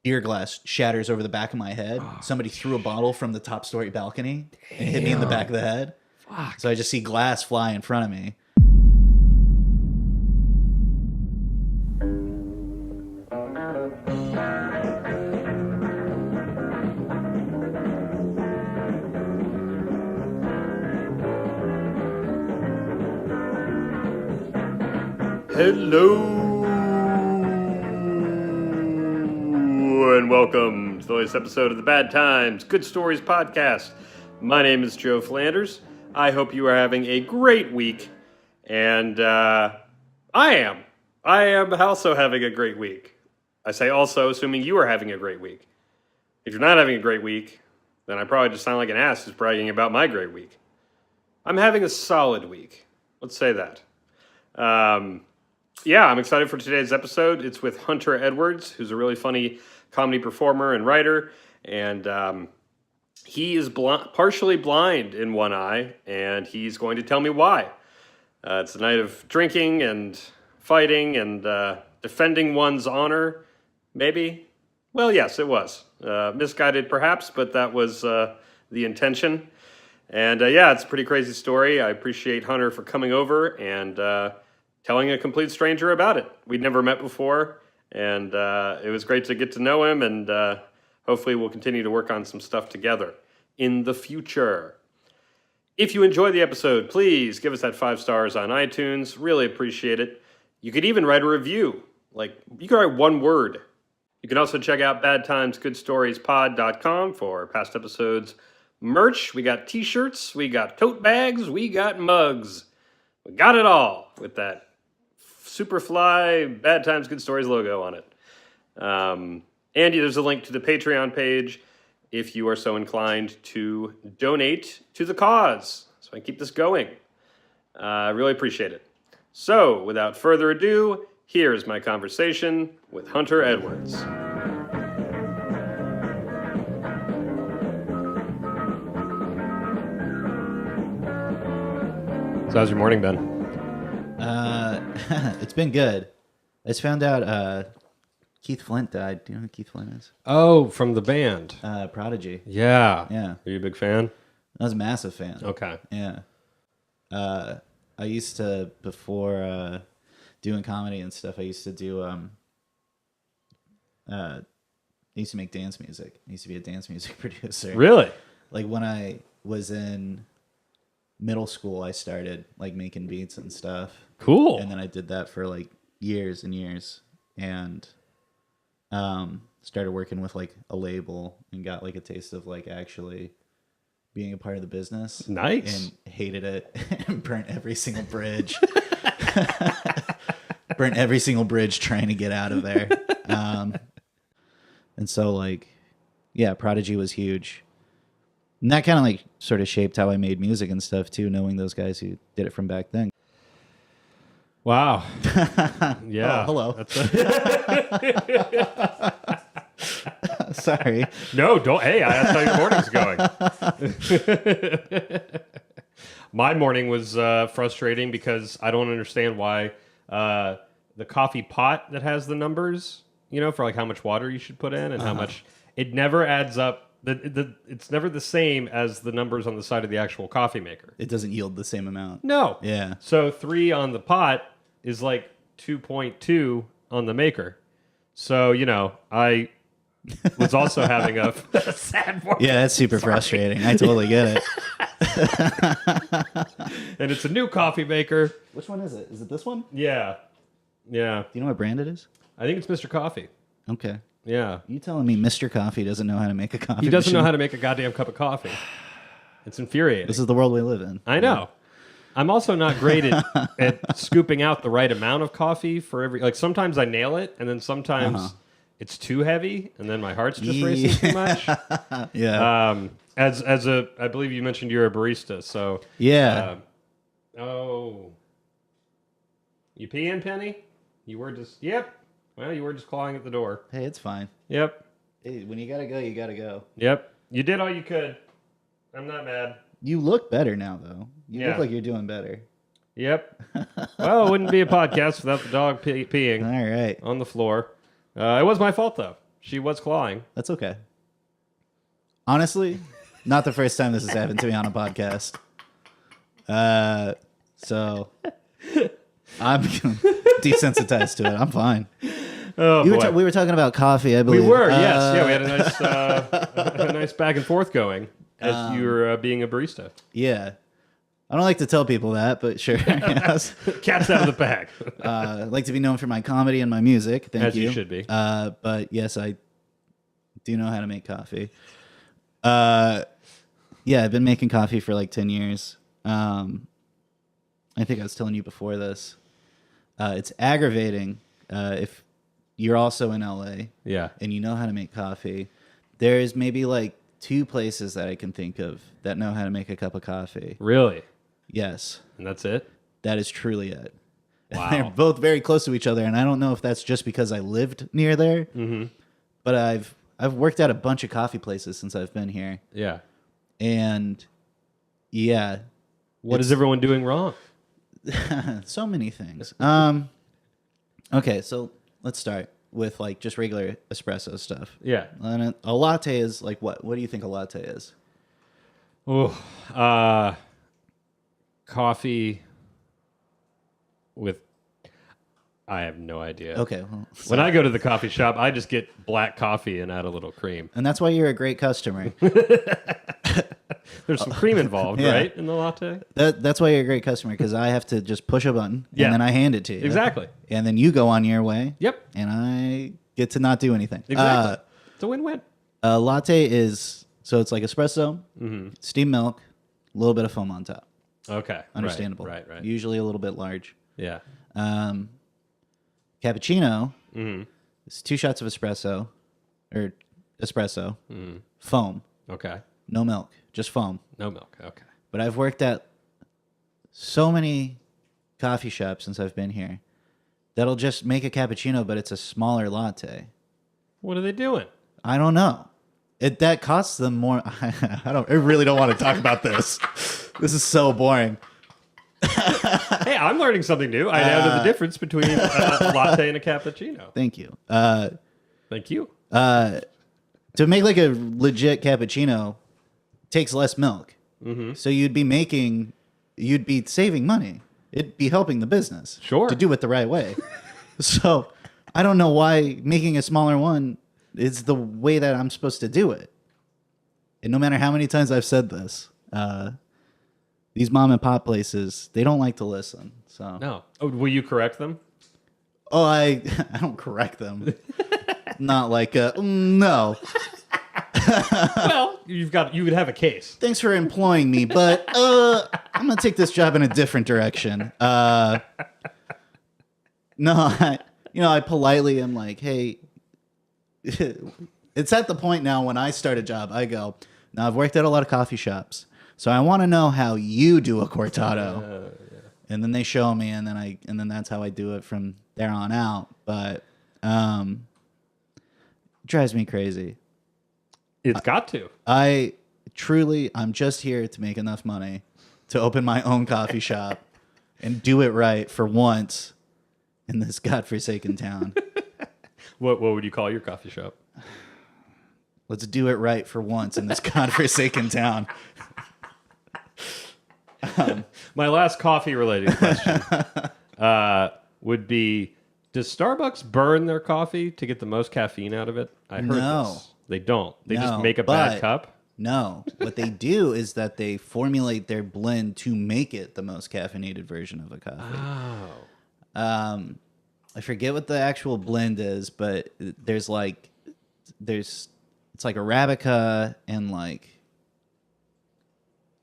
beer glass shatters over the back of my head. Somebody threw a bottle from the top story balcony and hit me in the back of the head. Fuck. So I just see glass fly in front of me. Hello and welcome to the latest episode of the Bad Times, Good Stories podcast. My name is Joe Flanders. I hope you are having a great week, and I am also having a great week. I say also, assuming you are having a great week. If you're not having a great week, then I probably just sound like an ass who's bragging about my great week. I'm having a solid week. Let's say that. Yeah, I'm excited for today's episode. It's with Hunter Edwards, who's a really funny comedy performer and writer, and he is partially blind in one eye, and he's going to tell me why. It's a night of drinking and fighting and defending one's honor, maybe? Well, yes, it was. Misguided, perhaps, but that was the intention. And yeah, it's a pretty crazy story. I appreciate Hunter for coming over and telling a complete stranger about it. We'd never met before, and it was great to get to know him, and hopefully we'll continue to work on some stuff together in the future. If you enjoy the episode, please give us that 5 stars on iTunes. Really appreciate it. You could even write a review. Like, you can write one word. You can also check out badtimesgoodstoriespod.com for past episodes merch. We got t-shirts, we got tote bags, we got mugs. We got it all with that Superfly Bad Times Good Stories logo on it. And there's a link to the Patreon page if you are so inclined to donate to the cause, so I can keep this going. I really appreciate it. So, without further ado, here's my conversation with Hunter Edwards. So how's your morning been? It's been good. I just found out Keith Flint died. Do you know who Keith Flint is? Oh, from the band. Prodigy. Yeah. Yeah. Are you a big fan? I was a massive fan. Okay. Yeah. I used to, before doing comedy and stuff, I used to do, I used to make dance music. I used to be a dance music producer. Really? Like when I was in middle school, I started like making beats and stuff. Cool. And then I did that for like years and years, and started working with like a label and got like a taste of like actually being a part of the business. Nice. And hated it and burnt every single bridge. Burnt every single bridge trying to get out of there. And so like, yeah, Prodigy was huge. And that kind of like sort of shaped how I made music and stuff too, knowing those guys who did it from back then. Wow. Yeah. Oh, hello. Sorry. No, don't. Hey, that's how your morning's going. My morning was frustrating because I don't understand why the coffee pot that has the numbers, you know, for like how much water you should put in and how much, it never adds up. It's never the same as the numbers on the side of the actual coffee maker. It doesn't yield the same amount. No. Yeah. So 3 on the pot is like 2.2 on the maker. So, you know, I was also having a sad morning. Yeah, that's super frustrating. I totally get it. And it's a new coffee maker. Which one is it? Is it this one? Yeah. Yeah. Do you know what brand it is? I think it's Mr. Coffee. Okay. Yeah. You telling me Mr. Coffee doesn't know how to make a coffee He doesn't know machine? how to make a goddamn cup of coffee. It's infuriating. This is the world we live in. I know. I'm also not great at scooping out the right amount of coffee for every... Like, sometimes I nail it, and then sometimes it's too heavy, and then my heart's just racing too much. Yeah. I believe you mentioned you're a barista, so... Yeah. Oh. You peeing, Penny? You were just... Yep. Well, you were just clawing at the door. Hey, it's fine. Yep. Hey, when you gotta go, you gotta go. Yep. You did all you could. I'm not mad. You look better now, though. You Yeah. look like you're doing better. Yep. Well, it wouldn't be a podcast without the dog peeing All right. on the floor. It was my fault, though. She was clawing. That's okay. Honestly, not the first time this has happened to me on a podcast. So I'm desensitized to it. I'm fine. Oh, boy. We were talking about coffee, I believe. We were, yes. Yeah, we had a nice back and forth going as you were being a barista. Yeah. I don't like to tell people that, but sure. Yes. Cat's out of the bag. I like to be known for my comedy and my music. Thank you. As you should be. But yes, I do know how to make coffee. Yeah, I've been making coffee for like 10 years. I think I was telling you before this. It's aggravating if you're also in LA Yeah. and you know how to make coffee. There's maybe like 2 places that I can think of that know how to make a cup of coffee. Really? Yes. And that's it? That is truly it. Wow. They're both very close to each other, and I don't know if that's just because I lived near there, but I've worked at a bunch of coffee places since I've been here. Yeah. And yeah. What is everyone doing wrong? So many things. Okay, so let's start with like just regular espresso stuff. Yeah. And a latte is like what? What do you think a latte is? Oh, coffee with... I have no idea. Okay. Well, when I go to the coffee shop, I just get black coffee and add a little cream. and that's why you're a great customer. There's some cream involved, Yeah. right, in the latte? That's why you're a great customer, because I have to just push a button Yeah. and then I hand it to you. Exactly. And then you go on your way. Yep. And I get to not do anything. Exactly. It's a win-win. A latte is, so it's like espresso, steamed milk, a little bit of foam on top. Okay. Understandable. Right. Usually a little bit large. Yeah. Cappuccino is 2 shots of espresso, foam, Okay. no milk, just foam. No milk. Okay. But I've worked at so many coffee shops since I've been here that'll just make a cappuccino, but it's a smaller latte. What are they doing? I don't know. That costs them more. I really don't want to talk about this. This is so boring. Hey, I'm learning something new. I now know the difference between a latte and a cappuccino. Thank you. Thank you. To make like a legit cappuccino takes less milk. So you'd be saving money. It'd be helping the business. Sure. To do it the right way. So I don't know why making a smaller one is the way that I'm supposed to do it. And no matter how many times I've said this, these mom and pop places, they don't like to listen. So No. Oh, will you correct them? Oh, I don't correct them. Not like no. Well, you would have a case. Thanks for employing me, but I'm gonna take this job in a different direction. No, I politely am like, hey. It's at the point now when I start a job, I go, now I've worked at a lot of coffee shops, so I want to know how you do a cortado. Yeah. And then they show me, and then that's how I do it from there on out. But it drives me crazy. It's got to. I'm just here to make enough money to open my own coffee shop and do it right for once in this godforsaken town. What would you call your coffee shop? Let's do it right for once in this godforsaken town. My last coffee-related question would be, does Starbucks burn their coffee to get the most caffeine out of it? I heard this. They don't. They just make a bad cup? No. What they do is that they formulate their blend to make it the most caffeinated version of a coffee. Oh. I forget what the actual blend is, but it's like Arabica and like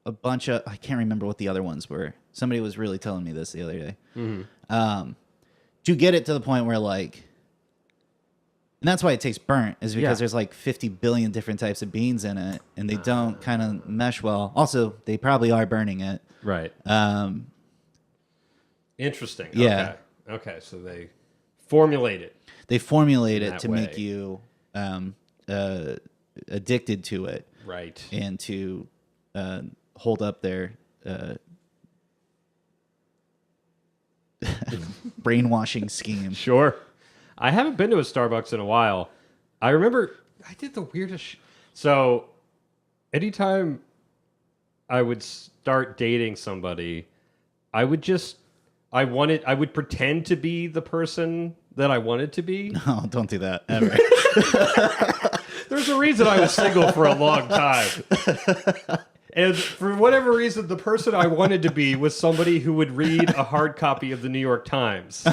a bunch of, I can't remember what the other ones were. Somebody was really telling me this the other day. To get it to the point where like, and that's why it tastes burnt, is because there's like 50 billion different types of beans in it, and they don't kind of mesh well. Also, they probably are burning it. Right. Interesting. Yeah. Okay, so they formulate it. They formulate it to way. make you addicted to it. Right. And to hold up their brainwashing scheme. Sure. I haven't been to a Starbucks in a while. I remember I did the weirdest. So, anytime I would start dating somebody, I would pretend to be the person that I wanted to be. No, don't do that ever. There's a reason I was single for a long time. And for whatever reason, the person I wanted to be was somebody who would read a hard copy of the New York Times.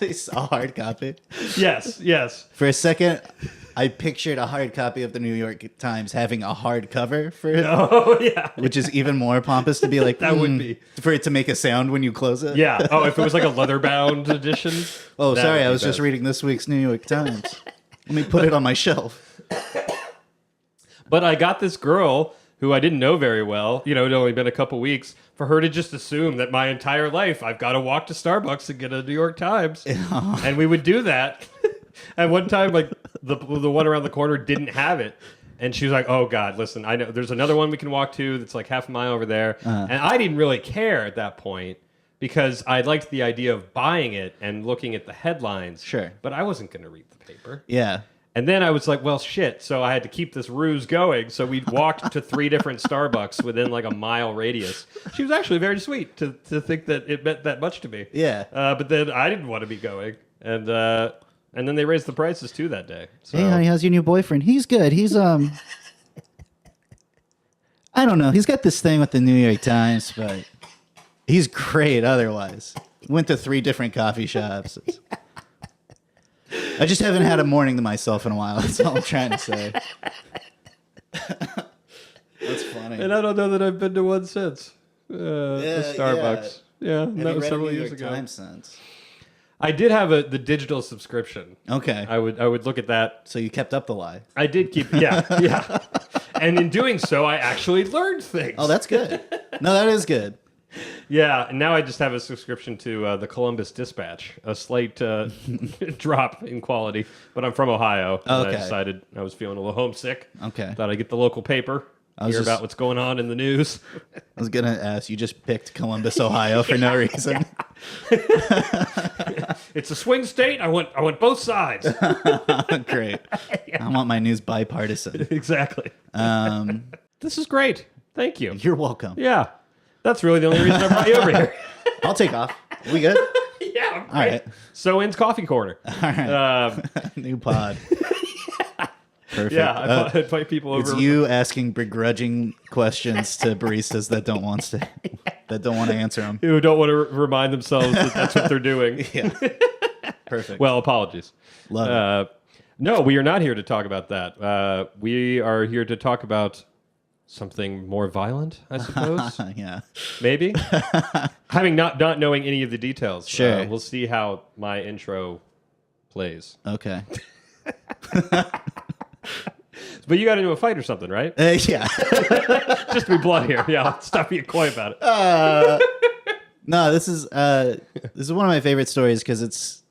Just a hard copy? Yes. For a second, I pictured a hard copy of the New York Times having a hard cover for it. Oh, yeah. Which is even more pompous to be like, that would be. For it to make a sound when you close it. Yeah. Oh, if it was like a leather-bound edition. Oh, sorry, I was just reading this week's New York Times. Let me put it on my shelf. But I got this girl who I didn't know very well. You know, it had only been a couple weeks. For her to just assume that my entire life I've got to walk to Starbucks and get a New York Times. And we would do that. And one time, like, the one around the corner didn't have it. And she was like, oh, God, listen, I know there's another one we can walk to that's like half a mile over there. And I didn't really care at that point because I liked the idea of buying it and looking at the headlines. Sure. But I wasn't going to read the paper. Yeah. And then I was like, well, shit. So I had to keep this ruse going. So we walked to 3 different Starbucks within like a mile radius. She was actually very sweet to think that it meant that much to me. Yeah. But then I didn't want to be going. And then they raised the prices too that day. So. Hey, honey, how's your new boyfriend? He's good. He's, I don't know. He's got this thing with the New York Times, but he's great otherwise. Went to 3 different coffee shops. I just haven't had a morning to myself in a while. That's all I'm trying to say. That's funny. And I don't know that I've been to one since. The Starbucks. Yeah, that was several years ago. Times since? I did have the digital subscription. Okay. I would look at that. So you kept up the lie. I did keep, yeah. And in doing so, I actually learned things. Oh, that's good. No, that is good. Yeah, and now I just have a subscription to the Columbus Dispatch, a slight drop in quality. But I'm from Ohio, and I decided I was feeling a little homesick. Okay. Thought I'd get the local paper, hear about what's going on in the news. I was going to ask, you just picked Columbus, Ohio for no reason. It's a swing state. I want both sides. Great. Yeah. I want my news bipartisan. Exactly. This is great. Thank you. You're welcome. Yeah. That's really the only reason I brought you over here. I'll take off. We good? Yeah. All right. So ends Coffee Corner. All right. New pod. Perfect. Yeah, I invite people over. It's you asking begrudging questions to baristas that don't want to answer them. Who don't want to remind themselves that that's what they're doing. Yeah. Perfect. Well, apologies. Love it. No, we are not here to talk about that. We are here to talk about something more violent, I suppose. Yeah. Maybe. Having not knowing any of the details. Sure. We'll see how my intro plays. Okay. But you got into a fight or something, right? Yeah. Just to be blunt here. Yeah, stop being coy about it. No, this is one of my favorite stories because it's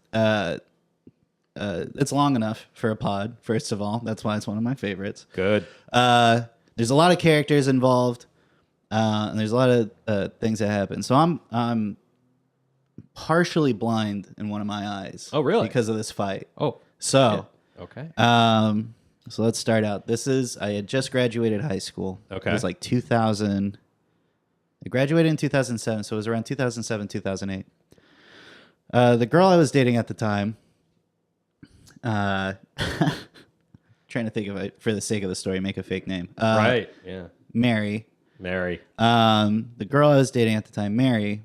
long enough for a pod. First of all, that's why it's one of my favorites. Good. There's a lot of characters involved, and there's a lot of things that happen. So I'm partially blind in one of my eyes. Oh, really? Because of this fight. Oh. So. Yeah. Okay. So let's start out. I had just graduated high school. Okay. It was like 2000. I graduated in 2007, so it was around 2007, 2008. The girl I was dating at the time, trying to think of it for the sake of the story, make a fake name. Right, yeah. Mary. The girl I was dating at the time, Mary,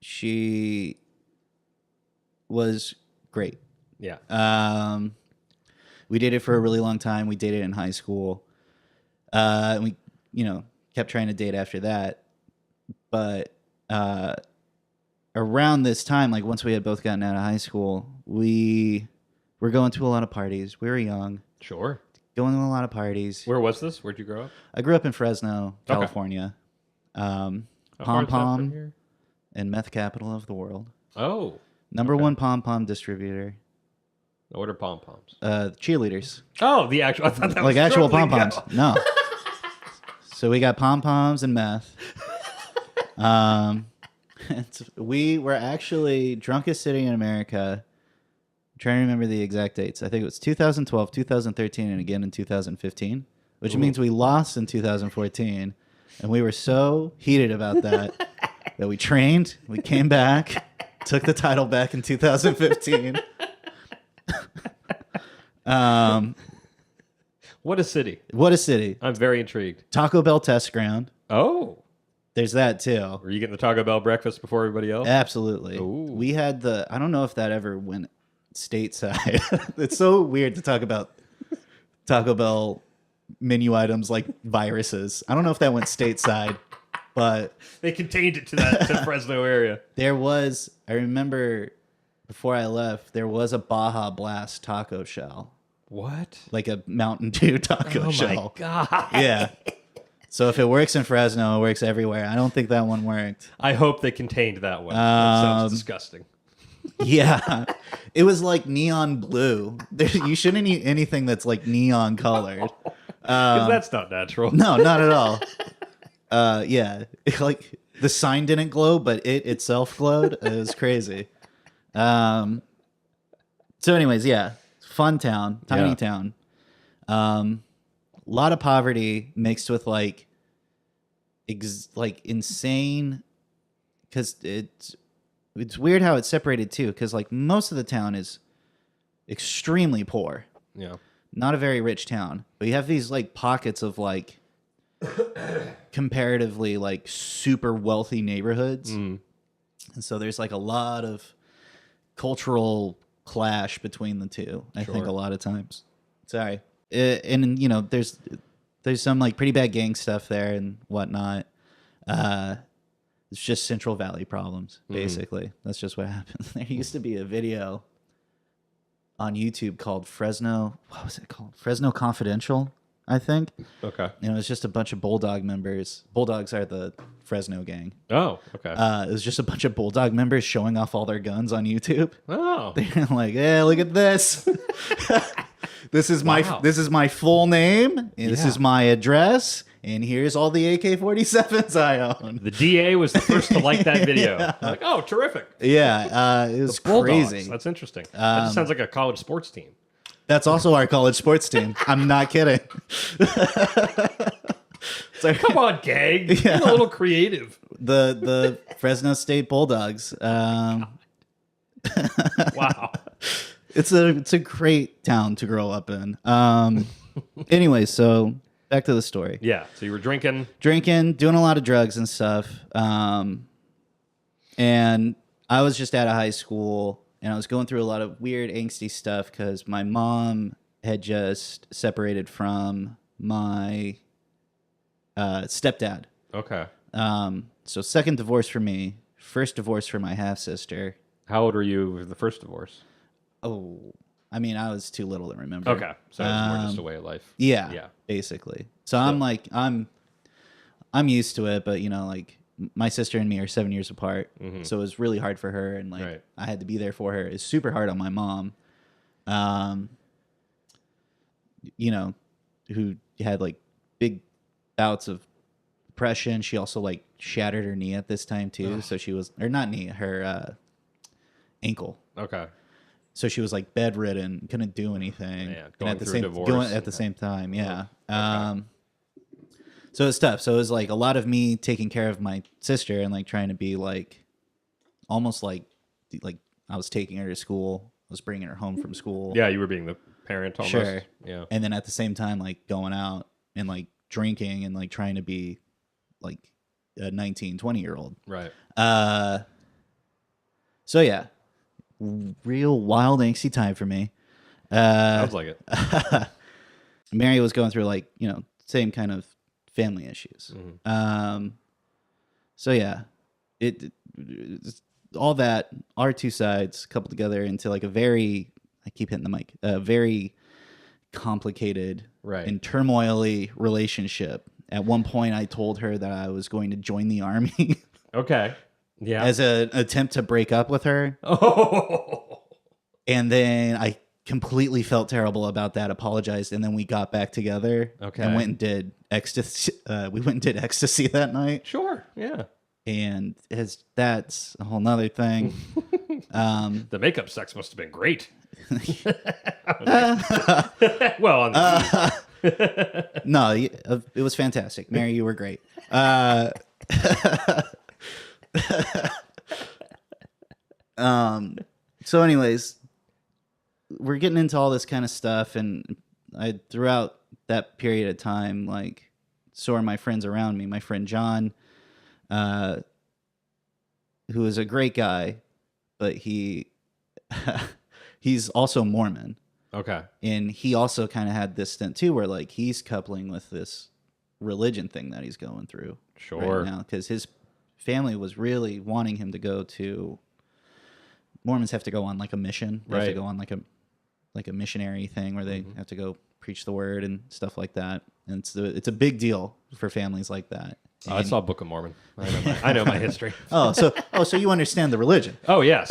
she was great. Yeah. We dated for a really long time. We dated in high school. And we, kept trying to date after that. But around this time, like once we had both gotten out of high school, we were going to a lot of parties. We were young. Sure. Going to a lot of parties. Where was this? Where'd you grow up? I grew up in Fresno, California. Pom Pom and meth capital of the world. Oh. Number one Pom Pom distributor. What are pom poms? Cheerleaders. Oh, the actual. I thought that like was actual pom struggling poms. No. So we got pom poms and meth. We were actually drunkest city in America trying to remember the exact dates. I think it was 2012, 2013, and again in 2015, which means we lost in 2014. And we were so heated about that that we trained, we came back, took the title back in 2015. What a city. What a city. I'm very intrigued. Taco Bell test ground. Oh. There's that too. Were you getting the Taco Bell breakfast before everybody else? Absolutely. Ooh. We had I don't know if that ever went stateside. It's so weird to talk about Taco Bell menu items like viruses. I don't know if that went stateside, but they contained it to that Fresno area. There was, I remember before I left, there was a Baja Blast taco shell. What? Like a Mountain Dew taco shell. Oh my God. Yeah. So if it works in Fresno, it works everywhere. I don't think that one worked. I hope they contained that one. That sounds disgusting. Yeah. It was like neon blue. You shouldn't eat anything that's like neon colored. Because that's not natural. No, not at all. Yeah. Like the sign didn't glow, but it itself glowed. It was crazy. So anyways, yeah. Fun town. Tiny town. A lot of poverty mixed with like insane, because it's weird how it's separated too, because like most of the town is extremely poor. Yeah. Not a very rich town, but you have these like pockets of like comparatively like super wealthy neighborhoods. And so there's like a lot of cultural clash between the two, I think a lot of times. Sorry. And you know, there's some like pretty bad gang stuff there and whatnot. It's just Central Valley problems, basically. That's just what happened. There used to be a video on YouTube called Fresno. What was it called? Fresno Confidential, I think. Okay. And it was just a bunch of Bulldog members. Bulldogs are the Fresno gang. Oh, okay. It was just a bunch of Bulldog members showing off all their guns on YouTube. Oh. They're like, "Yeah, look at this. This is my full name, and this is my address, and here's all the AK-47s I own." The DA was the first to like that video. I'm like, oh, terrific. Yeah, it was crazy. That's interesting. That just sounds like a college sports team. That's also our college sports team. I'm not kidding. Come on, gang. Be a little creative. The Fresno State Bulldogs. Wow. It's a great town to grow up in. Anyway, so back to the story. Yeah. So you were drinking, doing a lot of drugs and stuff. And I was just out of high school, and I was going through a lot of weird, angsty stuff because my mom had just separated from my stepdad. Okay. So second divorce for me, first divorce for my half sister. How old were you with the first divorce? Oh, I mean, I was too little to remember. Okay, so it was more just a way of life. Yeah, basically. So I'm like, I'm used to it, but you know, like my sister and me are 7 years apart, so it was really hard for her, and like I had to be there for her. It's super hard on my mom, you know, who had like big bouts of depression. She also like shattered her knee at this time too, so she was, or not knee, her ankle. Okay. So she was like bedridden, couldn't do anything. Yeah, and at the same time, yeah. Okay. So it's tough. So it was like a lot of me taking care of my sister and like trying to be like, almost like I was taking her to school. I was bringing her home from school. Yeah, you were being the parent almost. Sure. Yeah. And then at the same time, like going out and like drinking and like trying to be like a 19, 20-year-old. Right. So yeah. Real wild angsty time for me. Sounds like it. Mary was going through like, you know, same kind of family issues. So yeah, it all that, our two sides coupled together into like a very, I keep hitting the mic, a very complicated and turmoily relationship. At one point I told her that I was going to join the army. Okay. Yeah. As an attempt to break up with her. Oh. And then I completely felt terrible about that, apologized, and then we got back together. Okay. And went and did ecstasy. We went and did ecstasy that night. Sure. Yeah. And that's a whole nother thing. The makeup sex must have been great. Well, on the No, it was fantastic. Mary, you were great. So anyways, we're getting into all this kind of stuff, and throughout that period of time, like, so are my friends around me. My friend John, who is a great guy, but he's also Mormon. Okay. And he also kind of had this stint too, where like he's coupling with this religion thing that he's going through right now, because his family was really wanting him to go to. Mormons have to go on like a mission. They have to go on like a missionary thing where they have to go preach the word and stuff like that. And it's a big deal for families like that. Oh, I saw Book of Mormon. I know my history. So you understand the religion. Oh, yes.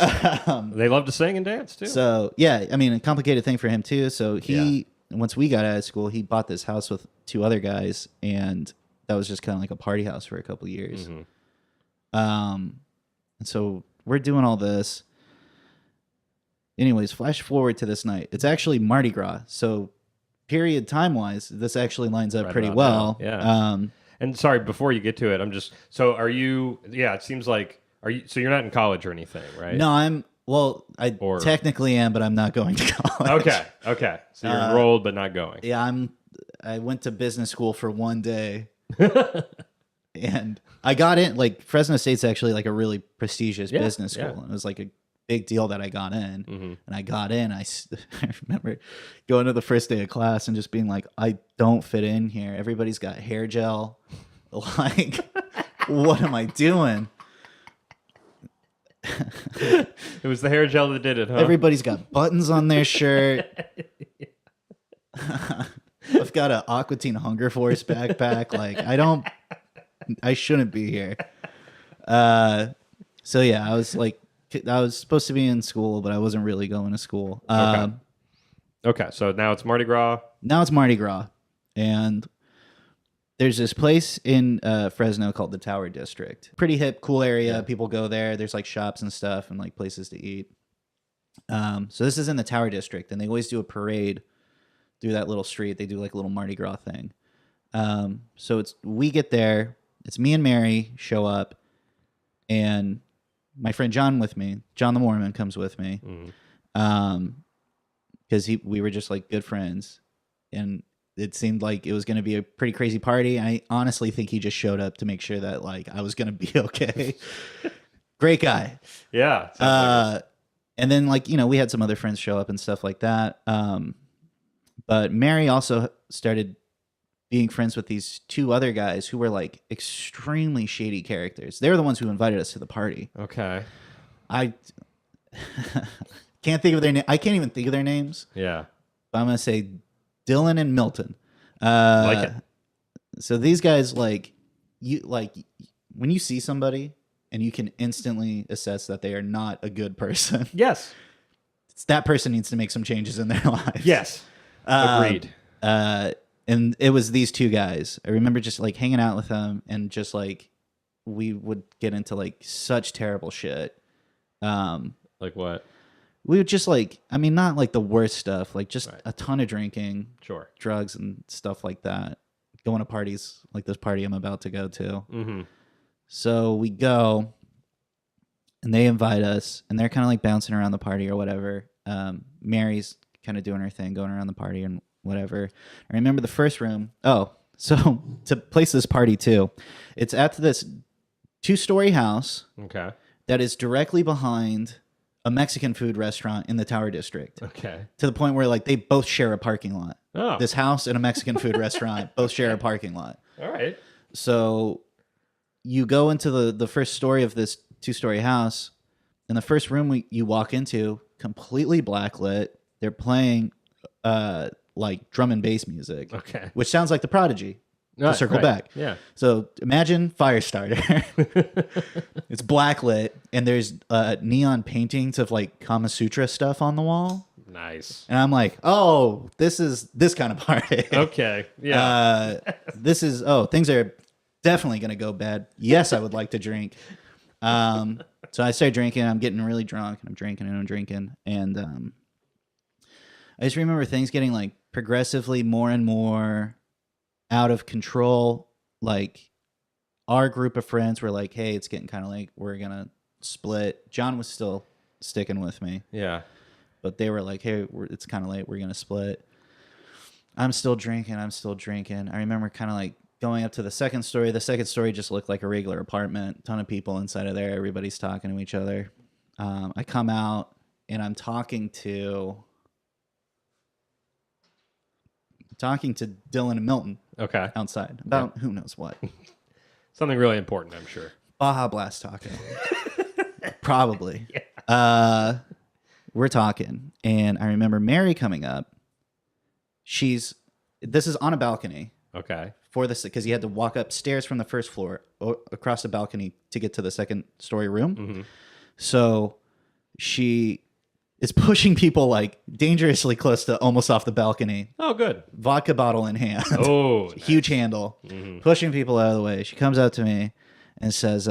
They love to sing and dance, too. So, yeah, I mean, a complicated thing for him, too. So once we got out of school, he bought this house with 2 other guys, and that was just kind of like a party house for a couple of years. And so we're doing all this. Anyways, flash forward to this night. It's actually Mardi Gras. So, period time-wise, this actually lines up pretty well. Now. Yeah. And sorry, before you get to it, so are you, it seems like, so you're not in college or anything, right? No, I technically am, but I'm not going to college. Okay. So you're enrolled, but not going. Yeah, I went to business school for 1 day. And I got in, like, Fresno State's actually like a really prestigious business school. And it was like a big deal that I got in. And I got in. I remember going to the first day of class and just being like, I don't fit in here. Everybody's got hair gel. Like, what am I doing? It was the hair gel that did it, huh? Everybody's got buttons on their shirt. I've got an Aqua Teen Hunger Force backpack. Like, I shouldn't be here. So yeah, I was supposed to be in school, but I wasn't really going to school. Okay, so now it's Mardi Gras. And there's this place in Fresno called the Tower District. Pretty hip, cool area. Yeah. People go there. There's like shops and stuff and like places to eat. So this is in the Tower District, and they always do a parade through that little street. They do like a little Mardi Gras thing. So we get there. It's me and Mary show up, and my friend John with me. John the Mormon comes with me, because we were just like good friends, and it seemed like it was going to be a pretty crazy party. I honestly think he just showed up to make sure that like I was going to be okay. Great guy. Yeah. And then like, we had some other friends show up and stuff like that. But Mary also started being friends with these 2 other guys who were like extremely shady characters. They were the ones who invited us to the party. Okay. I can't think of their name. I can't even think of their names. Yeah. But I'm going to say Dylan and Milton. Like it. So these guys, when you see somebody and you can instantly assess that they are not a good person. Yes. That person needs to make some changes in their lives. Yes. Agreed. And it was these 2 guys. I remember just like hanging out with them, and just like we would get into like such terrible shit. Like what? We would just like, not like the worst stuff, like just a ton of drinking, sure, drugs and stuff like that. Going to parties like this party I'm about to go to. So we go, and they invite us, and they're kind of like bouncing around the party or whatever. Mary's kind of doing her thing, going around the party and whatever. I remember the first room. Oh, so to place this party too, it's at this 2-story house. Okay. That is directly behind a Mexican food restaurant in the Tower District. Okay. To the point where like they both share a parking lot. Oh. This house and a Mexican food restaurant both share a parking lot. All right. So you go into the first story of this 2-story house, and the first room you walk into, completely blacklit. They're playing like drum and bass music. Okay. Which sounds like The Prodigy. To circle back. Yeah. So imagine Firestarter. It's blacklit, and there's neon paintings of like Kama Sutra stuff on the wall. Nice. And I'm like, oh, this is this kind of party. Okay. Yeah. Things are definitely going to go bad. Yes, I would like to drink. So I started drinking. I'm getting really drunk, and I'm drinking and I'm drinking, and I just remember things getting like progressively more and more out of control. Like our group of friends were like, "Hey, it's getting kind of late. We're gonna split." John was still sticking with me. Yeah. But they were like, "Hey, it's kind of late. We're gonna split." I'm still drinking. I remember kind of like going up to the second story. The second story just looked like a regular apartment. Ton of people inside of there. Everybody's talking to each other. I come out and I'm talking to Dylan and Milton. Okay. Outside about who knows what. Something really important, I'm sure. Baja Blast talking. Probably. Yeah. We're talking, and I remember Mary coming up. This is on a balcony. Okay. For this, because you had to walk upstairs from the first floor across the balcony to get to the second story room. Mm-hmm. So she is pushing people like dangerously close to almost off the balcony. Oh, good. Vodka bottle in hand. Oh, nice. Huge handle. Mm-hmm. Pushing people out of the way. She comes up to me and says,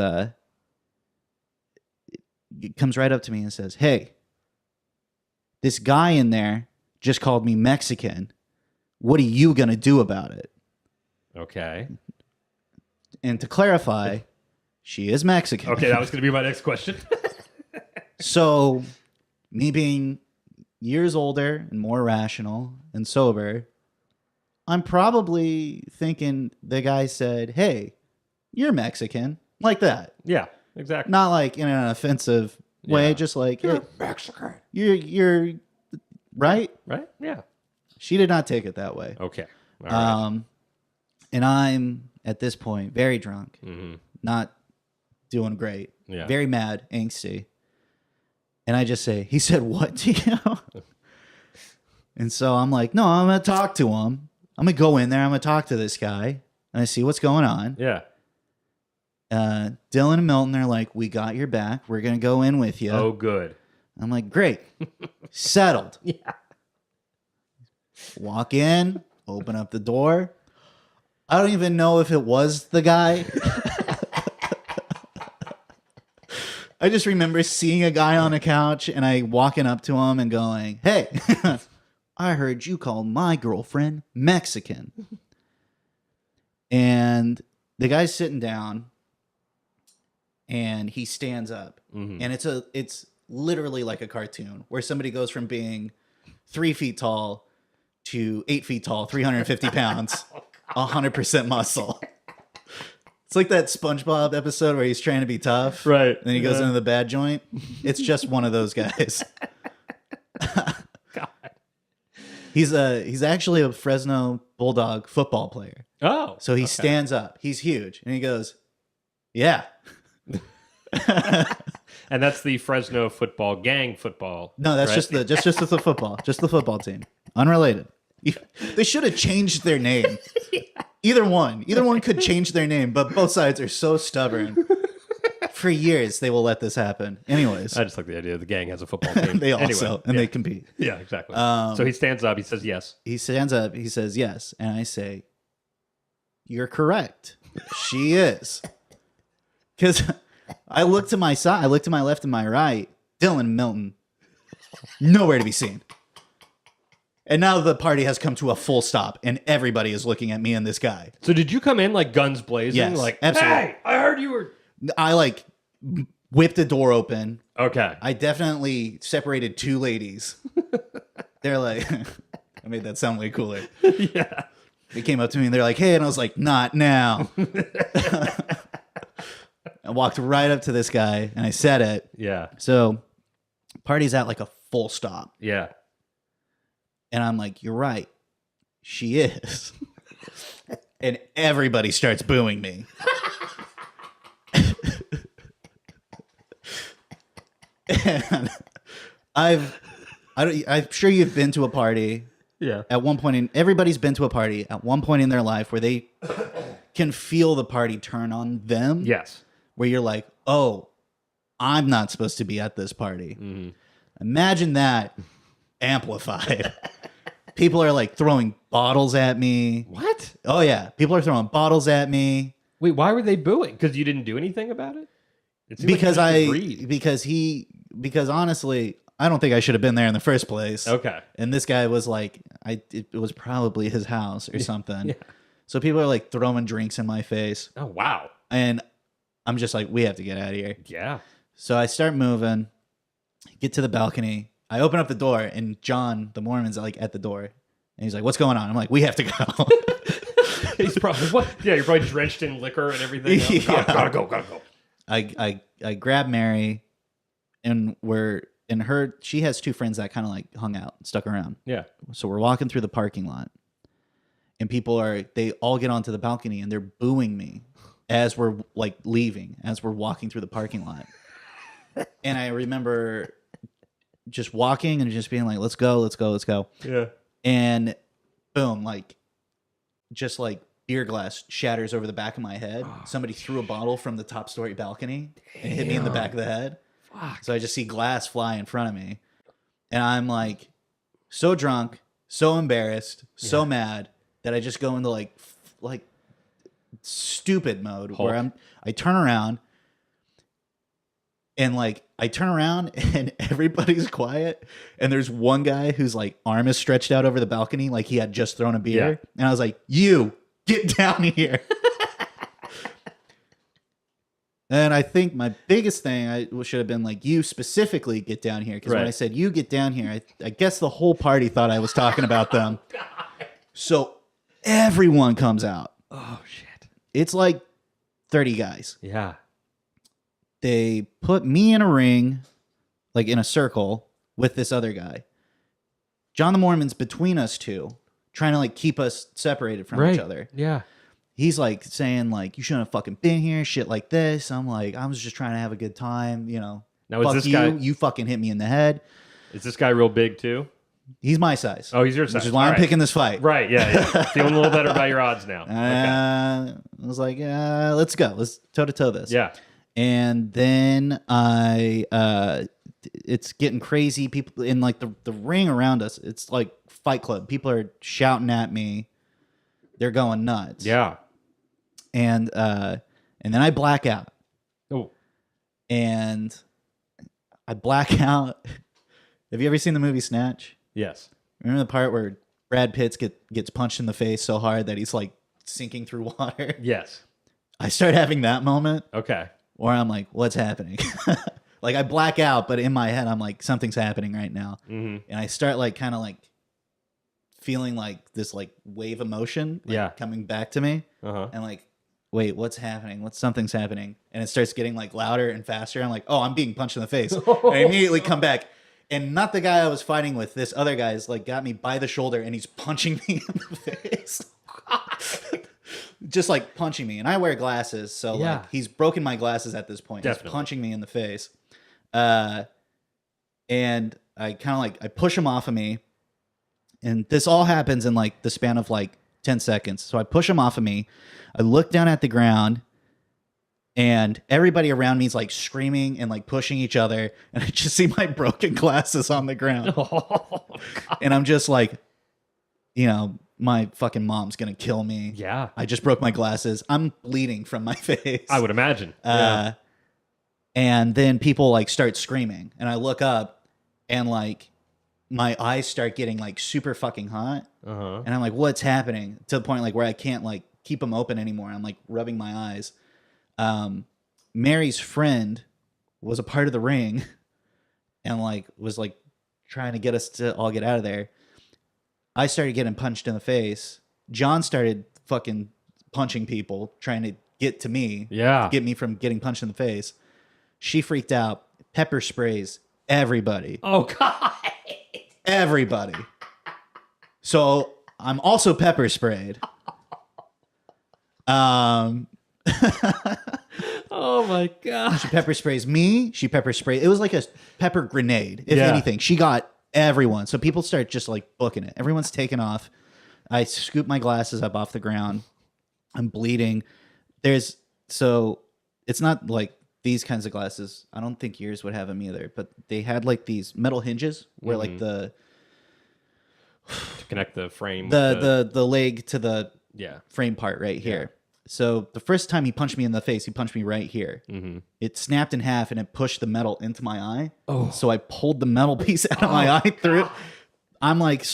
comes right up to me and says, "Hey, this guy in there just called me Mexican. What are you going to do about it?" Okay. And to clarify, she is Mexican. Okay, that was going to be my next question. So, me being years older and more rational and sober, I'm probably thinking the guy said, "Hey, you're Mexican." Like that. Yeah, exactly. Not like in an offensive way, Yeah. just like, You're "Hey, Mexican. you're right?" Right? Yeah. She did not take it that way. Okay. All right. And I'm at this point very drunk, Mm-hmm. not doing great, Yeah. very mad, angsty. And I just say, "He said what to you?" And so I'm like, "No, I'm going to talk to him. I'm going to go in there. I'm going to talk to this guy. And I see what's going on." Yeah. Dylan and Milton are like, "We got your back. We're going to go in with you." Oh, good. I'm like, "Great." Settled. Yeah. Walk in, open up the door. I don't even know if it was the guy. I just remember seeing a guy on a couch and I walking up to him and going, "Hey, I heard you call my girlfriend Mexican." And the guy's sitting down and he stands up. Mm-hmm. And it's literally like a cartoon where somebody goes from being 3 feet tall to 8 feet tall, 350 pounds, 100% muscle. It's like that SpongeBob episode where he's trying to be tough. Right. Then he goes into the bad joint. It's just one of those guys. God. He's actually a Fresno Bulldog football player. Oh. So he stands up. He's huge. And he goes, "Yeah." And that's the Fresno football gang football. No, that's right? just the football. Just the football team. Unrelated. They should have changed their name. Either one could change their name, but both sides are so stubborn. For years, they will let this happen. Anyways, I just like the idea the gang has a football team. they also Anyway, and yeah. they compete. Yeah, exactly. So he stands up. He says yes. He stands up. He says yes, and I say, "You're correct. She is." Because I look to my side, I look to my left and my right. Dylan and Milton, nowhere to be seen. And now the party has come to a full stop, and everybody is looking at me and this guy. So did you come in like guns blazing? Yes, like, absolutely. "Hey, I heard you were..." I like whipped the door open. Okay. I definitely separated two ladies. They're like, I made that sound way cooler. Yeah. They came up to me and they're like, "Hey," and I was like, "Not now." I walked right up to this guy and I said it. Yeah. So party's at like a full stop. Yeah. And I'm like, "You're right. She is." And everybody starts booing me. And I'm sure you've been to a party. Yeah. At one point everybody's been to a party at one point in their life where they can feel the party turn on them. Yes. Where you're like, "Oh, I'm not supposed to be at this party." Mm-hmm. Imagine that amplified. People are like throwing bottles at me. What? Oh yeah, people are throwing bottles at me. Wait, why were they booing? Because you didn't do anything about it? because because honestly, I don't think I should have been there in the first place. Okay. And this guy was like, it was probably his house or something. Yeah. So people are like throwing drinks in my face. Oh, wow. And I'm just like, we have to get out of here. Yeah. So I start moving, get to the balcony. I open up the door, and John, the Mormon's, like at the door. And he's like, what's going on? I'm like, we have to go. He's probably, what? Yeah, you're probably drenched in liquor and everything. Yeah. Gotta go. I grab Mary, and she has two friends that kind of like hung out, stuck around. Yeah. So we're walking through the parking lot, and they all get onto the balcony, and they're booing me as we're like leaving, as we're walking through the parking lot. And I remember just walking and just being like, let's go. Yeah. And boom, like just like beer glass shatters over the back of my head. Somebody threw a bottle from the top story balcony and hit me in the back of the head. Fuck. So I just see glass fly in front of me. And I'm like so drunk, so embarrassed, so mad that I just go into like stupid mode Hulk. where I turn around and everybody's quiet, and there's one guy whose like arm is stretched out over the balcony like he had just thrown a beer. Yeah. And I was like, you get down here. And I think my biggest thing I should have been like, you specifically get down here, because when I said you get down here, I guess the whole party thought I was talking about them. So everyone comes out. Oh shit. It's like 30 guys. Yeah. They put me in a ring, like in a circle, with this other guy. John the Mormon's between us two, trying to like keep us separated from each other. Yeah. He's like saying like, you shouldn't have fucking been here, shit like this. I'm like, I was just trying to have a good time, you know. Now, fuck is this you, guy? you fucking hit me in the head. Is this guy real big too? He's my size. Oh, he's your size. Which is why I'm picking this fight. Right. Yeah. Feeling a little better about your odds now. Okay. I was like, let's go. Let's toe to toe this. Yeah. And then it's getting crazy. People in like the ring around us, it's like Fight Club. People are shouting at me. They're going nuts. Yeah. And then I black out. Oh. And I black out. Have you ever seen the movie Snatch? Yes. Remember the part where Brad Pitt gets punched in the face so hard that he's like sinking through water? Yes. I start having that moment. Okay. Where I'm like, what's happening? Like I black out, but in my head, I'm like, something's happening right now. Mm-hmm. And I start like kind of like feeling like this like wave of motion coming back to me. Uh-huh. And like, wait, what's happening? Something's happening. And it starts getting like louder and faster. I'm like, oh, I'm being punched in the face. And I immediately come back. And not the guy I was fighting with. This other guy is like got me by the shoulder and he's punching me in the face. Just like punching me. And I wear glasses. So like he's broken my glasses at this point. Definitely. He's punching me in the face. And I kind of like, I push him off of me. And this all happens in like the span of like 10 seconds. So I push him off of me. I look down at the ground. And everybody around me is like screaming and like pushing each other. And I just see my broken glasses on the ground. Oh, and I'm just like, you know, my fucking mom's going to kill me. Yeah. I just broke my glasses. I'm bleeding from my face. I would imagine. And then people like start screaming. And I look up and like my eyes start getting like super fucking hot. Uh-huh. And I'm like, what's happening? To the point like where I can't like keep them open anymore. I'm like rubbing my eyes. Mary's friend was a part of the ring and like was like trying to get us to all get out of there. I started getting punched in the face. John started fucking punching people, trying to get to me. Yeah. Get me from getting punched in the face. She freaked out. Pepper sprays everybody. Oh, God. Everybody. So I'm also pepper sprayed. Oh my God. She pepper sprays me. She pepper sprayed. It was like a pepper grenade, if anything. She got everyone. So people start just like booking it. Everyone's taking off. I scoop my glasses up off the ground. I'm bleeding. So it's not like these kinds of glasses. I don't think yours would have them either, but they had like these metal hinges where like the to connect the frame, the leg to the yeah. frame part right here. So the first time he punched me in the face, he punched me right here. Mm-hmm. It snapped in half and it pushed the metal into my eye. Oh. So I pulled the metal piece out of my eye through. I'm like,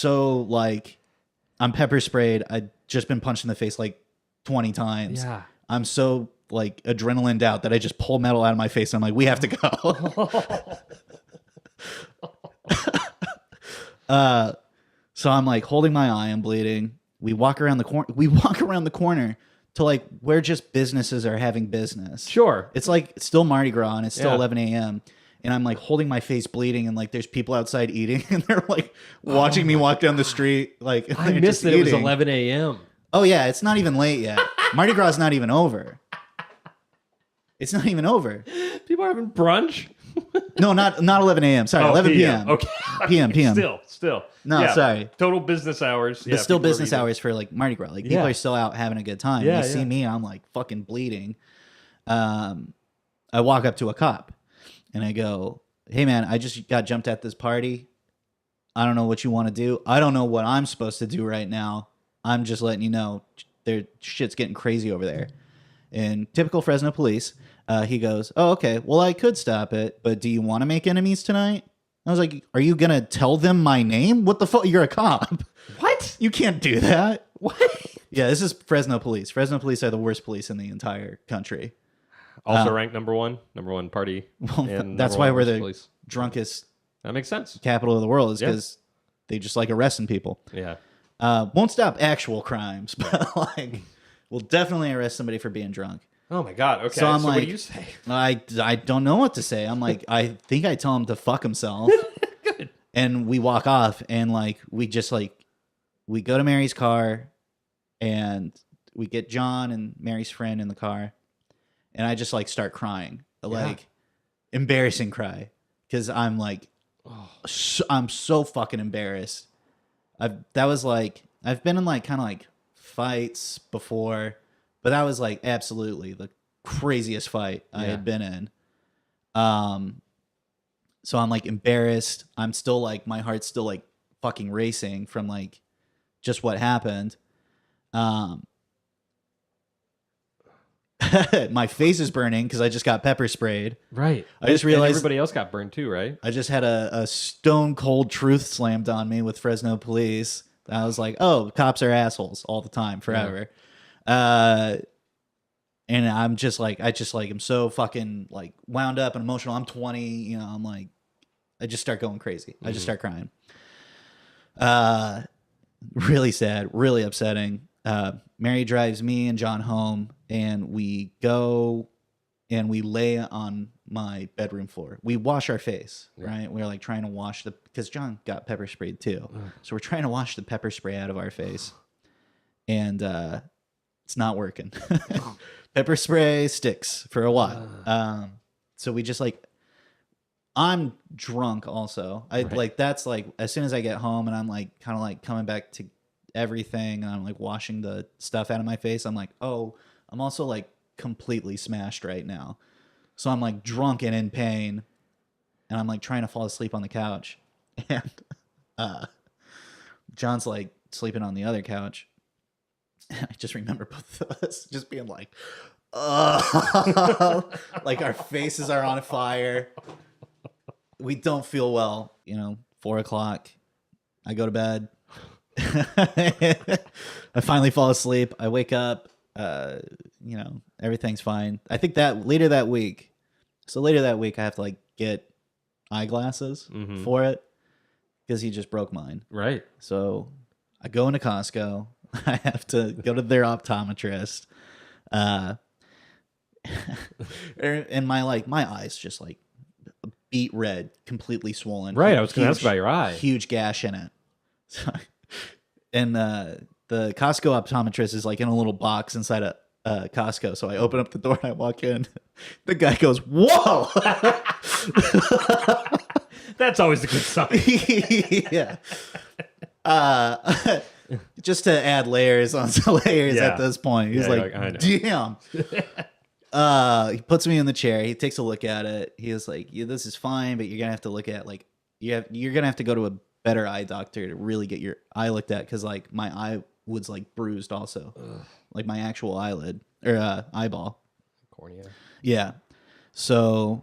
I'm pepper sprayed. I'd just been punched in the face like 20 times. Yeah. I'm so like adrenaline out that I just pull metal out of my face. And I'm like, we have to go. So I'm like holding my eye. I'm bleeding. We walk around the corner to like where just businesses are having business. Sure. It's like still Mardi Gras and it's still Yeah. 11 a.m. And I'm like holding my face bleeding and like there's people outside eating and they're like watching me walk down the street. Like I missed that it was 11 a.m. Oh yeah, it's not even late yet. Mardi Gras is not even over. It's not even over. People are having brunch. No, not 11 a.m. Sorry, 11 p.m. Okay. PM. Still. No, Yeah. sorry. Total business hours. But still business hours for like Mardi Gras. Like people are still out having a good time. Yeah, They see me, I'm like fucking bleeding. I walk up to a cop and I go, "Hey man, I just got jumped at this party. I don't know what you want to do. I don't know what I'm supposed to do right now. I'm just letting you know their shit's getting crazy over there." And typical Fresno police, he goes, "Oh, okay. Well, I could stop it, but do you want to make enemies tonight?" I was like, "Are you going to tell them my name? What the fuck? You're a cop. What? You can't do that." What? Yeah, this is Fresno police. Fresno police are the worst police in the entire country. Also ranked number one party. Well, and that's number why one we're worst the police. drunkest That makes sense. capital of the world is because they just like arresting people. Yeah. Won't stop actual crimes, but like we'll definitely arrest somebody for being drunk. Oh my God. Okay. So I'm like, what do you say? I don't know what to say. I'm like, I think I tell him to fuck himself. Good. And we walk off and like we go to Mary's car and we get John and Mary's friend in the car. And I just like start crying, like embarrassing cry. Cause I'm like, I'm so fucking embarrassed. I've been in like kind of like fights before, but that was like absolutely the craziest fight I had been in. So I'm like embarrassed. I'm still like, my heart's still like fucking racing from like just what happened. My face is burning because I just got pepper sprayed. Right. I just realized everybody else got burned too, right? I just had a stone cold truth slammed on me with Fresno police. I was like, "Oh, cops are assholes all the time, forever." And I'm just like, I'm so fucking like wound up and emotional. I'm 20, you know. I'm like, I just start going crazy. I just start crying. Really sad, really upsetting. Mary drives me and John home, and we go and we lay on my bedroom floor. We wash our face, right? We're like trying to wash because John got pepper sprayed too. So we're trying to wash the pepper spray out of our face. And it's not working. Pepper spray sticks for a while. So we just like, I'm drunk also. Like, that's like, as soon as I get home and I'm like, kind of like coming back to everything and I'm like washing the stuff out of my face, I'm like, oh, I'm also like completely smashed right now. So I'm like drunk and in pain and I'm like trying to fall asleep on the couch. And John's like sleeping on the other couch. And I just remember both of us just being like, oh, like our faces are on fire. We don't feel well, 4:00. I go to bed. I finally fall asleep. I wake up. Everything's fine. I think that later that week, I have to like get eyeglasses for it because he just broke mine. Right. So I go into Costco. I have to go to their optometrist. And my eyes just like beet red, completely swollen. Right. I was going to ask about your eye. Huge gash in it. So, and the Costco optometrist is like in a little box inside a Costco. So I open up the door and I walk in. The guy goes, "Whoa!" That's always a good sign. Yeah. Just to add layers on layers at this point. He's like, I know. "Damn." He puts me in the chair. He takes a look at it. He was like, "Yeah, this is fine, but you're gonna have to look at you're gonna have to go to a better eye doctor to really get your eye looked at because like my eye was like bruised also, like my actual eyelid." or eyeball. Cornea. Yeah. So,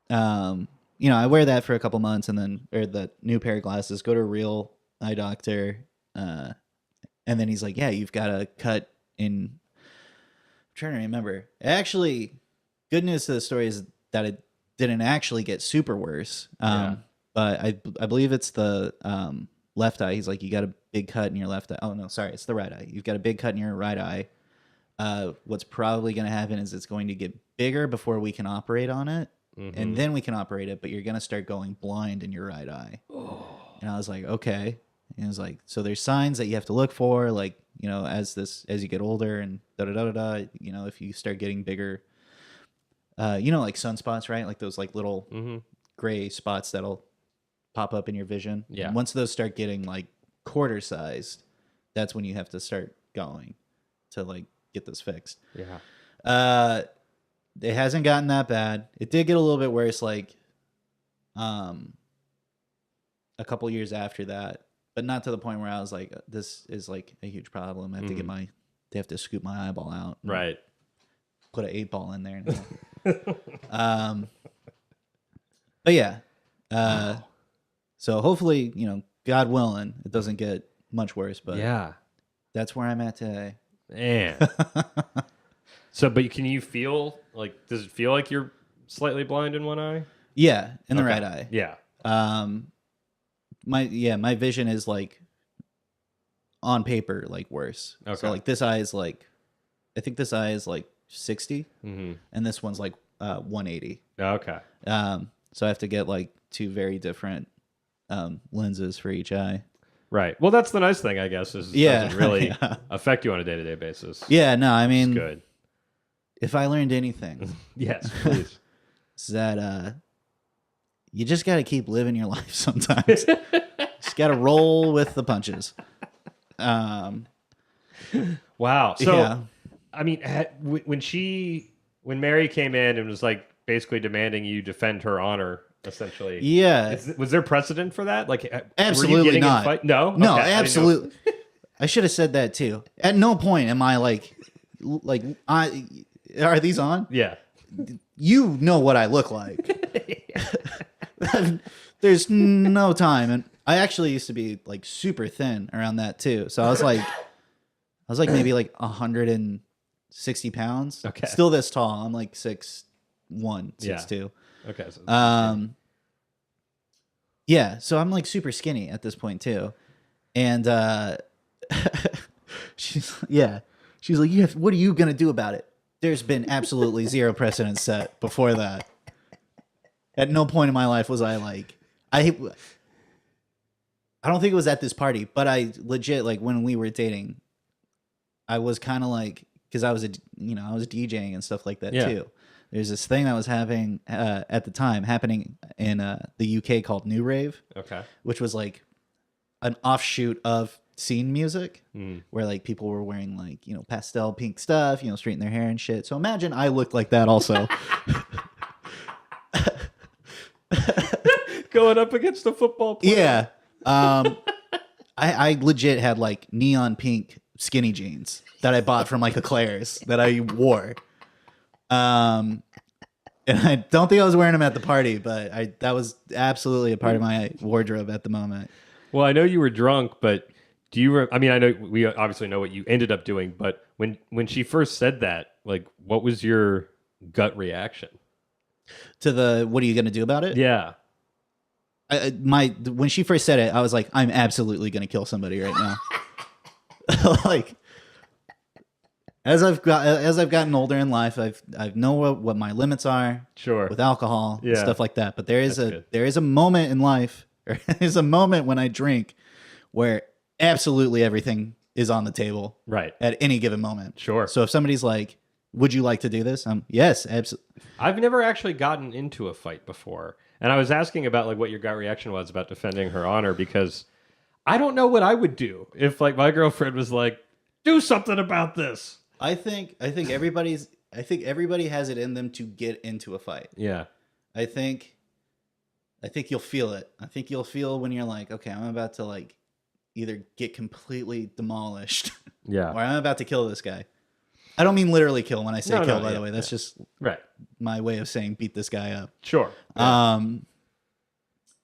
I wear that for a couple months and then, or the new pair of glasses, go to a real eye doctor. And then he's like, yeah, you've got a cut in, I'm trying to remember. Actually, good news to the story is that it didn't actually get super worse. But I believe it's the left eye. He's like, you got a big cut in your left eye. Oh, no, sorry. It's the right eye. You've got a big cut in your right eye. What's probably going to happen is it's going to get bigger before we can operate on it. Mm-hmm. And then we can operate it, but you're going to start going blind in your right eye. Oh. And I was like, okay. And it was like, so there's signs that you have to look for, like, as you get older and if you start getting bigger, like sunspots, right? Like those like little gray spots that'll pop up in your vision. Yeah. And once those start getting like quarter sized, that's when you have to start going to like get this fixed. Yeah. It hasn't gotten that bad. It did get a little bit worse, like, a couple years after that, but not to the point where I was like, this is like a huge problem. I have to get they have to scoop my eyeball out. Right. Put an 8-ball in there. But yeah. So hopefully, God willing, it doesn't get much worse, but yeah, that's where I'm at today. Man. So, but can you feel like, does it feel like you're slightly blind in one eye? Yeah, in the right eye. Yeah. My vision is like on paper, like worse. Okay. So like this eye is like, I think this eye is like 60 and this one's like 180. Okay. So I have to get like 2 very different lenses for each eye. Right. Well, that's the nice thing, I guess, is it doesn't really affect you on a day-to-day basis. Yeah, no, I mean, it's good. If I learned anything, yes, please, is that you just got to keep living your life sometimes. Just got to roll with the punches. Wow. So, yeah. I mean, when Mary came in and was like basically demanding you defend her honor, essentially. Yeah. Was there precedent for that? Like, absolutely were you getting not. In fight? No? No, okay, absolutely. I should have said that too. At no point am I like, are these on? Yeah. You know what I look like. There's no time. And I actually used to be like super thin around that too. So I was like maybe like 160 pounds. Okay. Still this tall. I'm like 6'1", 6'2". Okay. So yeah. So I'm like super skinny at this point too. And she's like, what are you going to do about it? There's been absolutely zero precedent set before that. At no point in my life was I like, I don't think it was at this party, but I legit, like when we were dating, I was kind of like, because I was I was DJing and stuff like that too. There's this thing that was happening at the time, happening in the UK called New Rave. Okay. Which was like an offshoot of scene music, where like people were wearing like, pastel pink stuff, straighten their hair and shit. So imagine I looked like that also. Going up against the football player. Yeah. I legit had like neon pink skinny jeans that I bought from like Eclairs that I wore. And I don't think I was wearing them at the party, but that was absolutely a part of my wardrobe at the moment. Well, I know you were drunk, but do you? I mean, I know we obviously know what you ended up doing, but when she first said that, like, what was your gut reaction to the? What are you going to do about it? Yeah. When she first said it, I was like, I'm absolutely going to kill somebody right now. Like, as I've gotten older in life, I know what my limits are. Sure. With alcohol and stuff like that. But there is a moment in life, or there's a moment when I drink, where absolutely everything is on the table. Right. At any given moment. Sure. So if somebody's like, would you like to do this? Yes, absolutely. I've never actually gotten into a fight before. And I was asking about like what your gut reaction was about defending her honor, because I don't know what I would do if like my girlfriend was like, do something about this. I think everybody has it in them to get into a fight. Yeah. I think you'll feel it. I think you'll feel when you're like, okay, I'm about to like either get completely demolished, yeah, or I'm about to kill this guy. I don't mean literally kill when I say kill, by yeah, the way. That's just right. my way of saying beat this guy up. Sure.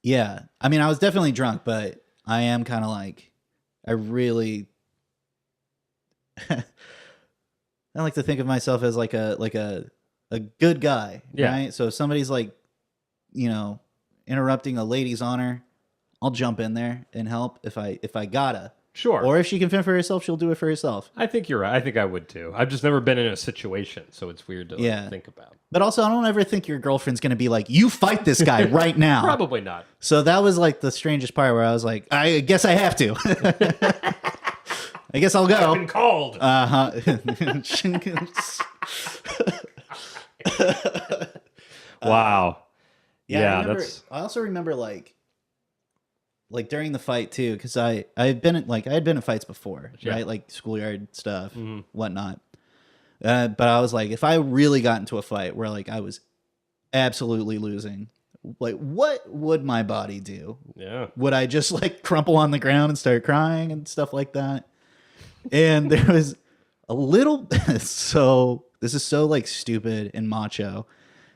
Yeah. I mean, I was definitely drunk, but I am kind of like, I really, I like to think of myself as like a good guy, right? So if somebody's like, you know, interrupting a lady's honor, I'll jump in there and help if I gotta. Sure. Or if she can fend for herself, she'll do it for herself. I think you're right. I think I would too. I've just never been in a situation, so it's weird to think about. But also, I don't ever think your girlfriend's going to be like, you fight this guy right now. Probably not. So that was like the strangest part where I was like, I guess I have to. I guess I'll go. I've been called. Wow. Yeah, I also remember like during the fight too, because I had been in fights before, right? Like schoolyard stuff, whatnot. But I was like, if I really got into a fight where like I was absolutely losing, like what would my body do? Yeah. Would I just like crumple on the ground and start crying and stuff like that? And there was a little, so this is so like stupid and macho.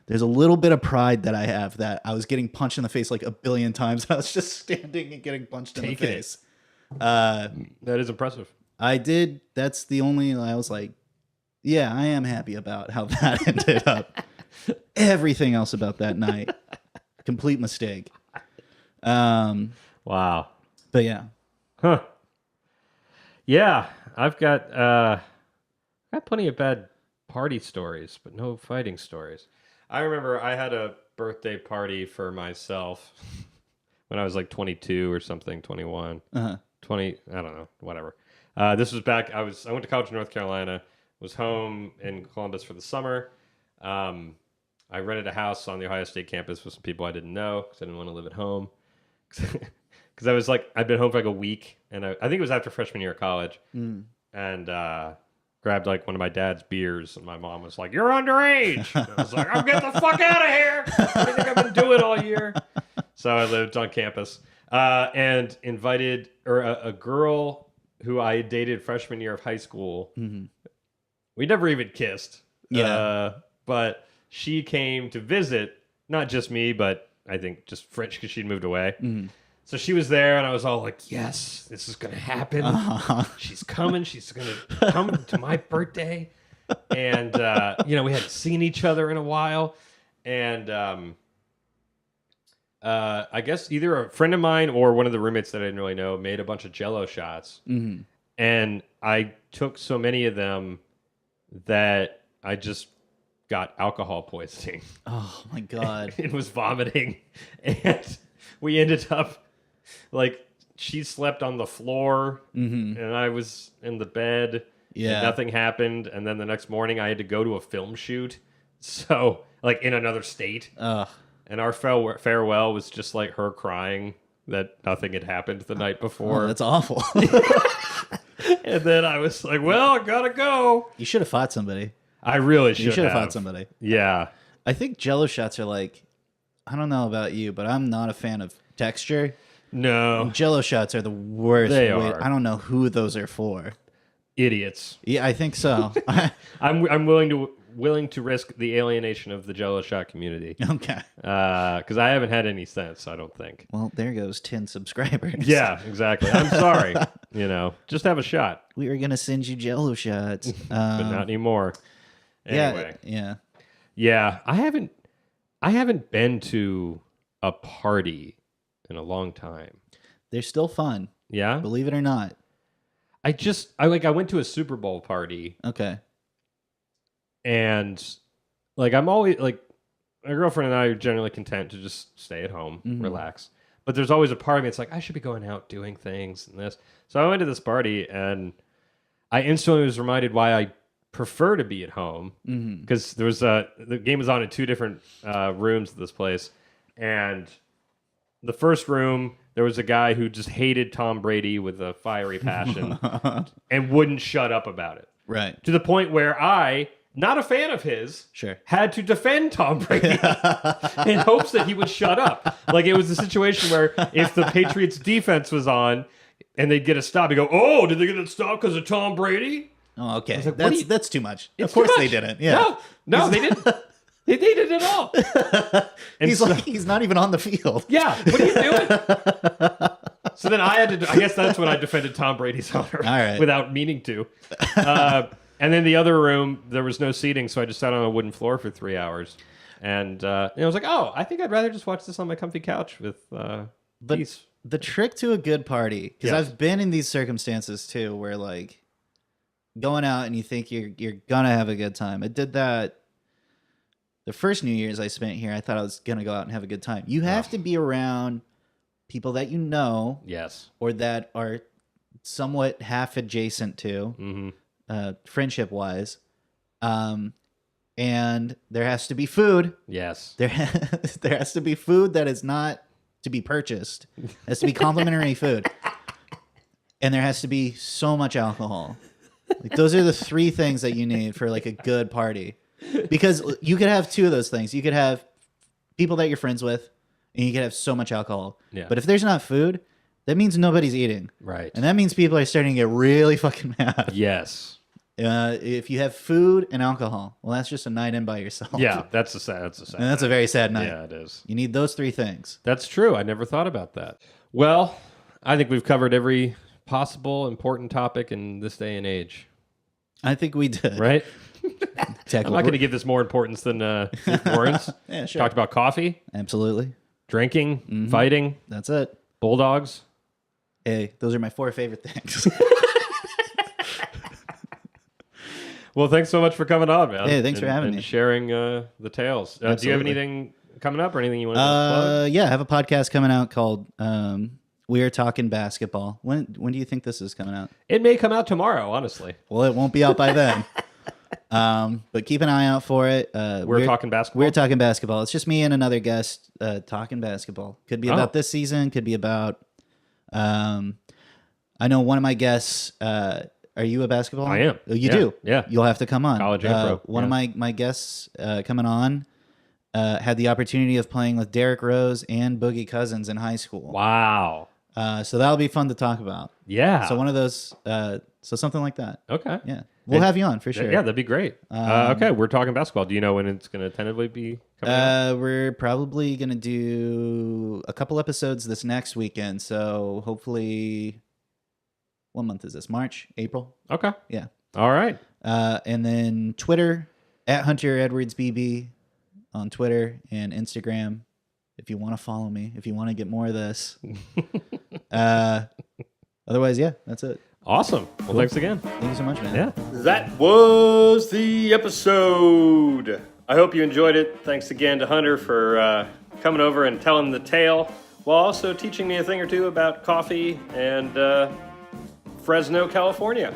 There's a little bit of pride that I have that I was getting punched in the face like a billion times. I was just standing and getting punched in the face. That is impressive. I did. That's the only, I was like, yeah, I am happy about how that ended up. Everything else about that night, complete mistake. Wow. But yeah. Huh. Yeah, I've got plenty of bad party stories, but no fighting stories. I remember I had a birthday party for myself when I was like 22 or something, 21, 20, I don't know, whatever. This was back, I went to college in North Carolina, was home in Columbus for the summer. I rented a house on the Ohio State campus with some people I didn't know because I didn't want to live at home. Because I was like, I'd been home for like a week, and I think it was after freshman year of college, and grabbed like one of my dad's beers, and my mom was like, "You're underage." And I was like, "I'm getting the fuck out of here. What do you think I've been doing all year?" So I lived on campus and invited a girl who I dated freshman year of high school. We never even kissed. But she came to visit, not just me, but I think just French because she'd moved away. So she was there, and I was all like, yes, this is going to happen. She's coming. She's going to come to my birthday. And, we hadn't seen each other in a while. And I guess either a friend of mine or one of the roommates that I didn't really know made a bunch of Jell-O shots. And I took so many of them that I just got alcohol poisoning. Oh, my God. And was vomiting. And we ended up... like she slept on the floor and I was in the bed and nothing happened, and then the next morning I had to go to a film shoot, so like in another state, and our farewell was just like her crying that nothing had happened the night before. Oh, that's awful. And then I was like, well, I gotta go. You should have fought somebody. I really should have. You should have fought somebody. Yeah, I think Jell-O shots are like, I don't know about you, but I'm not a fan of texture. No. Jell-O shots are the worst. They are. I don't know who those are for. Idiots. Yeah, I think so. I'm willing to risk the alienation of the Jell-O shot community. Okay. Because I haven't had any sense, I don't think. Well, there goes 10 subscribers. Yeah, exactly. I'm sorry. Just have a shot. We were gonna send you Jell-O shots, but not anymore. Anyway. Yeah. I haven't been to a party in a long time. They're still fun. Yeah? Believe it or not. I went to a Super Bowl party. Okay. And like I'm always like my girlfriend and I are generally content to just stay at home, relax. But there's always a part of me that's like, I should be going out doing things and this. So I went to this party and I instantly was reminded why I prefer to be at home. Because there was the game was on in two different rooms of this place. And the first room, there was a guy who just hated Tom Brady with a fiery passion and wouldn't shut up about it. Right. To the point where I, not a fan of his, had to defend Tom Brady in hopes that he would shut up. Like it was a situation where if the Patriots defense was on and they'd get a stop, he'd go, oh, did they get a stop because of Tom Brady? Oh, okay. I was like, That's too much. It's Of course too they much. didn't. Yeah. No, they didn't. They didn't at all. And He's not even on the field. Yeah, what are you doing? So then I had to. I guess that's when I defended Tom Brady's honor, All right. without meaning to. And then the other room, there was no seating, so I just sat on a wooden floor for 3 hours. And I was like, oh, I think I'd rather just watch this on my comfy couch with peace. The trick to a good party, because Yes. I've been in these circumstances too, where like going out and you think you're gonna have a good time. I did that the first New Year's I spent here. I thought I was gonna go out and have a good time. You have to be around people that you know, Yes. or that are somewhat half adjacent to, friendship wise, and there has to be food. Yes. There has to be food that is not to be purchased. It has to be complimentary food. And there has to be so much alcohol. Like those are the three things that you need for like a good party. Because you could have two of those things. You could have people that you're friends with, and you could have so much alcohol. Yeah. But if there's not food, that means nobody's eating. Right. And that means people are starting to get really fucking mad. Yes. If you have food and alcohol, well, that's just a night in by yourself. Yeah, that's a sad. And that's a very sad night. Yeah, it is. You need those three things. That's true. I never thought about that. Well, I think we've covered every possible important topic in this day and age. I think we did. Right? I'm not going to give this more importance than Warren's. Yeah, sure. Talked about coffee, Absolutely. drinking, fighting, That's it. bulldogs. Hey, those are my 4 favorite things. Well, thanks so much for coming on, man. Hey, thanks for having me. Sharing the tales. Do you have Absolutely. anything coming up or anything you want to plug? Yeah, I have a podcast coming out called We're Talking Basketball. When do you think this is coming out? It may come out tomorrow, honestly. Well, it won't be out by then. But keep an eye out for it. We're talking basketball. We're Talking Basketball. It's just me and another guest talking basketball. Could be about this season. Could be about. I know one of my guests. Are you a basketball? I am. Oh, you Yeah. do? Yeah. You'll have to come on. College and pro. One of my guests coming on had the opportunity of playing with Derrick Rose and Boogie Cousins in high school. Wow. So that'll be fun to talk about. Yeah. So one of those. So something like that. Okay. Yeah. We'll have you on for sure. Yeah, that'd be great. Okay, we're talking basketball. Do you know when it's going to tentatively be coming out? We're probably going to do a couple episodes this next weekend. So hopefully, what month is this? March? April? Okay. Yeah. All right. And then Twitter, at Hunter Edwards BB on Twitter and Instagram. If you want to follow me, if you want to get more of this. Otherwise, yeah, that's it. Awesome. Well, thanks again. Thank you so much, man. Yeah. That was the episode. I hope you enjoyed it. Thanks again to Hunter for coming over and telling the tale while also teaching me a thing or two about coffee and Fresno, California.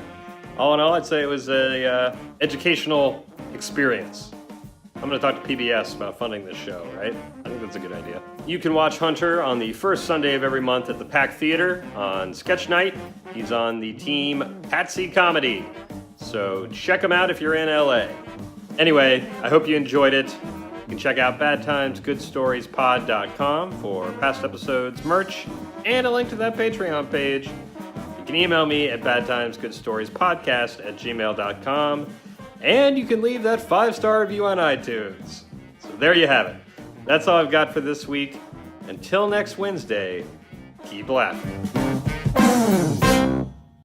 All in all, I'd say it was a educational experience. I'm going to talk to PBS about funding this show, right? I think that's a good idea. You can watch Hunter on the first Sunday of every month at the Pack Theater on Sketch Night. He's on the team Patsy Comedy. So check him out if you're in LA. Anyway, I hope you enjoyed it. You can check out badtimesgoodstoriespod.com for past episodes, merch, and a link to that Patreon page. You can email me at badtimesgoodstoriespodcast@gmail.com. And you can leave that 5-star review on iTunes. So there you have it. That's all I've got for this week. Until next Wednesday, keep laughing.